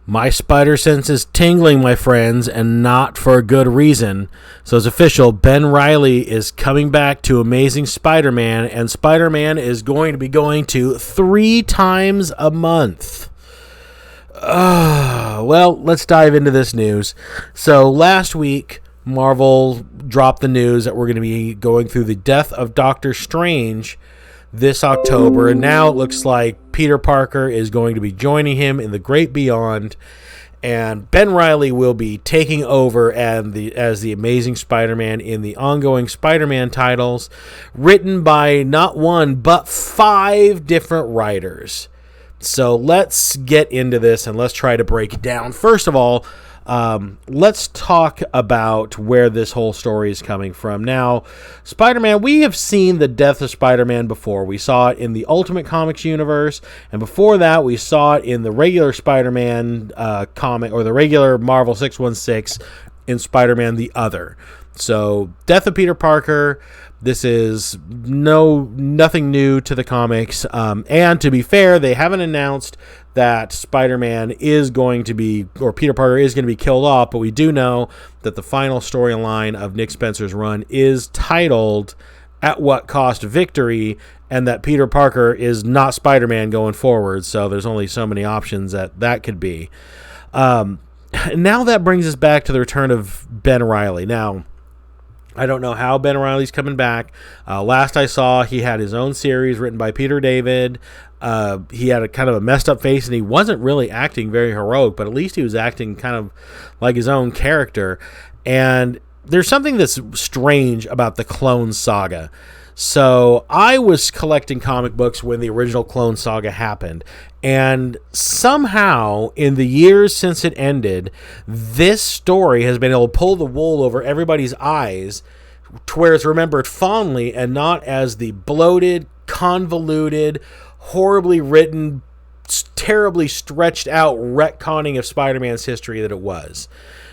My spider sense is tingling, my friends, and not for a good reason. So it's official. Ben Reilly is coming back to Amazing Spider-Man, and Spider-Man is going to be going to 3 times a month. Well, let's dive into this news. So last week, Marvel dropped the news that we're going to be going through the death of Doctor Strange this October, and now it looks like Peter Parker is going to be joining him in the Great Beyond, and Ben Reilly will be taking over as the Amazing Spider-Man in the ongoing Spider-Man titles, written by not one but 5 different writers. So let's get into this and let's try to break it down. First of all, let's talk about where this whole story is coming from. Now, Spider-Man, we have seen the death of Spider-Man before. We saw it in the Ultimate Comics universe, and before that, we saw it in the regular Spider-Man comic, or the regular Marvel 616 in Spider-Man the Other. So, death of Peter Parker. This is nothing new to the comics. And to be fair, they haven't announced that Spider-Man is going to be, or Peter Parker is going to be killed off, but we do know that the final storyline of Nick Spencer's run is titled At What Cost Victory, and that Peter Parker is not Spider-Man going forward, so there's only so many options that could be. Now that brings us back to the return of Ben Reilly. Now, I don't know how Ben Reilly's coming back. Last I saw, he had his own series written by Peter David. He had a kind of a messed up face, and he wasn't really acting very heroic, but at least he was acting kind of like his own character. And there's something that's strange about the Clone Saga. So I was collecting comic books when the original Clone Saga happened, and somehow in the years since it ended, this story has been able to pull the wool over everybody's eyes to where it's remembered fondly and not as the bloated, convoluted, horribly written, terribly stretched out retconning of Spider-Man's history that it was.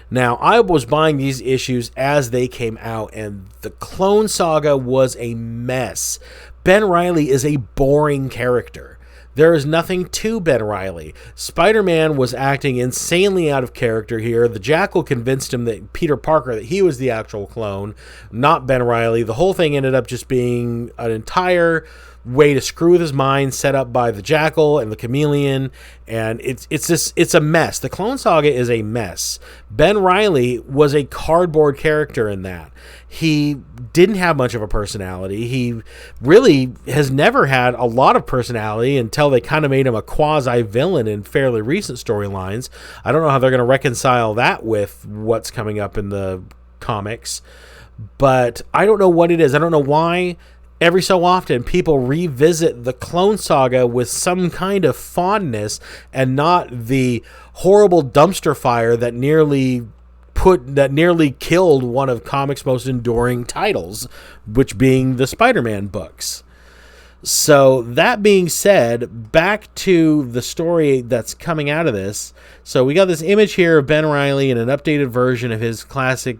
Now, I was buying these issues as they came out, and the Clone Saga was a mess. Ben Reilly is a boring character. There is nothing to Ben Reilly. Spider-Man was acting insanely out of character here. The Jackal convinced him that Peter Parker, that he was the actual clone, not Ben Reilly. The whole thing ended up just being an entire way to screw with his mind, set up by the Jackal and the Chameleon, and it's a mess. The Clone Saga is a mess. Ben Reilly was a cardboard character in that. He didn't have much of a personality. He really has never had a lot of personality until they kind of made him a quasi-villain in fairly recent storylines. I don't know how they're going to reconcile that with what's coming up in the comics, but I don't know what it is. I don't know why every so often people revisit the Clone Saga with some kind of fondness and not the horrible dumpster fire that nearly killed one of comics' most enduring titles, which being the Spider-Man books. So that being said, back to the story that's coming out of this. So we got this image here of Ben Reilly in an updated version of his classic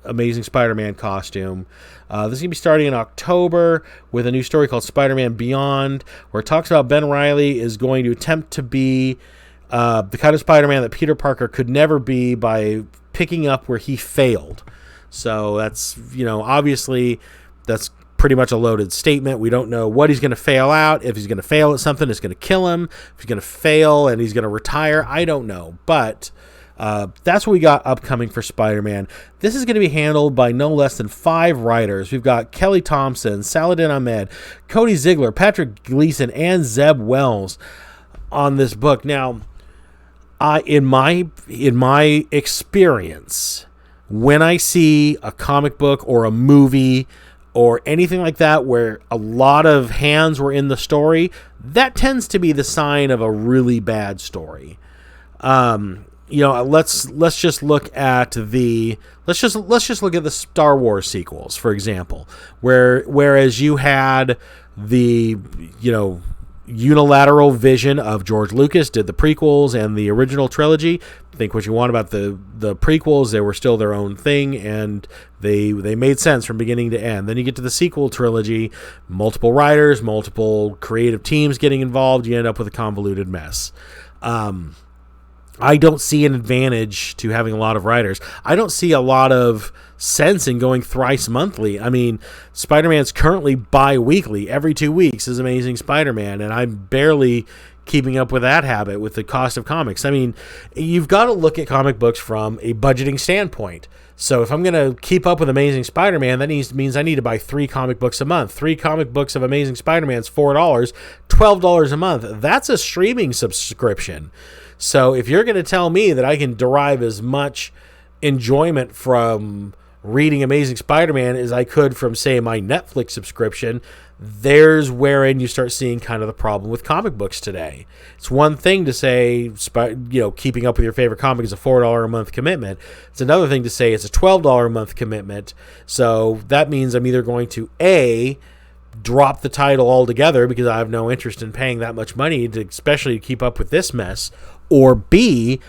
Amazing Spider-Man costume. This is going to be starting in October with a new story called SpiderMan Beyond, where it talks about Ben Reilly is going to attempt to be the kind of Spider-Man that Peter Parker could never be by picking up where he failed. So that's, obviously that's pretty much a loaded statement. We don't know what he's going to fail out. If he's going to fail at something, it's going to kill him. If he's going to fail and he's going to retire, I don't know. But that's what we got upcoming for Spider-Man. This is going to be handled by no less than 5 writers. We've got Kelly Thompson, Saladin Ahmed, Cody Ziegler, Patrick Gleason, and Zeb Wells on this book. Now, in my experience, when I see a comic book or a movie or anything like that where a lot of hands were in the story, that tends to be the sign of a really bad story. Let's just look at the Star Wars sequels, for example, whereas you had the unilateral vision of George Lucas, did the prequels and the original trilogy. Think what you want about the prequels, they were still their own thing, and they made sense from beginning to end. Then you get to the sequel trilogy, multiple writers, multiple creative teams getting involved, you end up with a convoluted mess. I don't see an advantage to having a lot of writers. I don't see a lot of sense in going thrice monthly. I mean, Spider-Man's currently bi-weekly. Every 2 weeks is Amazing Spider-Man, and I'm barely keeping up with that habit with the cost of comics. I mean, you've got to look at comic books from a budgeting standpoint. So if I'm going to keep up with Amazing Spider-Man, that means I need to buy 3 comic books a month. 3 comic books of Amazing Spider-Man is $4, $12 a month. That's a streaming subscription. So if you're going to tell me that I can derive as much enjoyment from reading Amazing Spider-Man as I could from, say, my Netflix subscription, there's wherein you start seeing kind of the problem with comic books today. It's one thing to say, keeping up with your favorite comic is a $4 a month commitment. It's another thing to say it's a $12 a month commitment. So that means I'm either going to A, drop the title altogether because I have no interest in paying that much money to especially keep up with this mess, or B,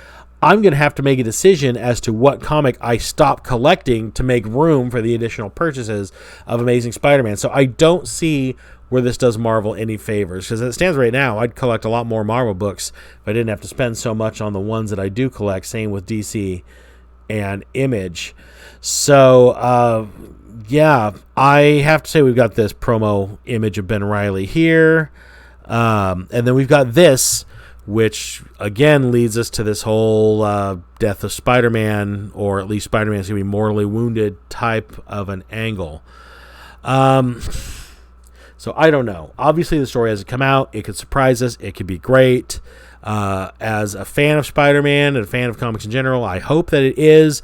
I'm going to have to make a decision as to what comic I stop collecting to make room for the additional purchases of Amazing Spider-Man. So I don't see where this does Marvel any favors, because as it stands right now, I'd collect a lot more Marvel books if I didn't have to spend so much on the ones that I do collect. Same with DC and Image. So, yeah, I have to say we've got this promo image of Ben Reilly here. And then we've got this, which again leads us to this whole death of Spider-Man, or at least Spider-Man's going to be mortally wounded type of an angle. So I don't know. Obviously, the story hasn't come out. It could surprise us. It could be great. As a fan of Spider-Man and a fan of comics in general, I hope that it is.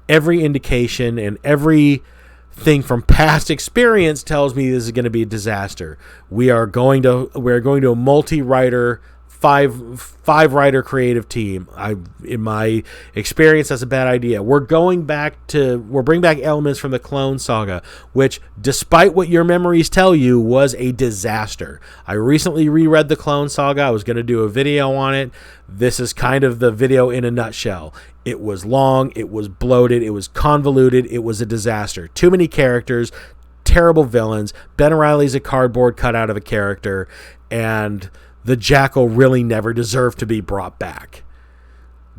Every indication and everything from past experience tells me this is going to be a disaster. We're going to a multi-writer, five writer creative team. In my experience, that's a bad idea. We're bringing back elements from the Clone Saga, which, despite what your memories tell you, was a disaster. I recently reread the Clone Saga. I was going to do a video on it. This is kind of the video in a nutshell. It was long, it was bloated, it was convoluted, it was a disaster. Too many characters, terrible villains. Ben Reilly's a cardboard cutout of a character, and the Jackal really never deserved to be brought back.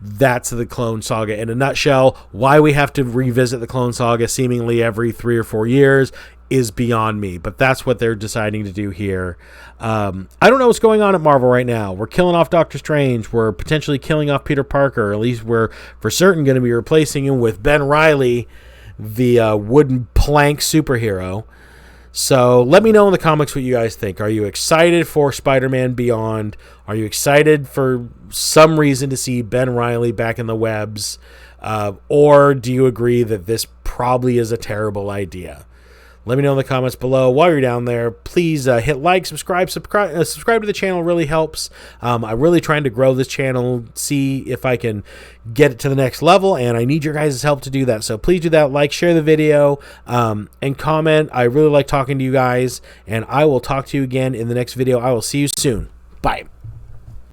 That's the Clone Saga in a nutshell. Why we have to revisit the Clone Saga seemingly every 3 or 4 years is beyond me, but that's what they're deciding to do here. I don't know what's going on at Marvel right now. We're killing off Doctor Strange. We're potentially killing off Peter Parker. At least we're for certain going to be replacing him with Ben Reilly, the wooden plank superhero. So let me know in the comments what you guys think. Are you excited for Spider-Man Beyond? Are you excited for some reason to see Ben Reilly back in the webs? Or do you agree that this probably is a terrible idea? Let me know in the comments below. While you're down there, please hit like, subscribe to the channel. Really helps. I'm really trying to grow this channel, see if I can get it to the next level, and I need your guys' help to do that. So please do that. Like, share the video, and comment. I really like talking to you guys, and I will talk to you again in the next video. I will see you soon. Bye.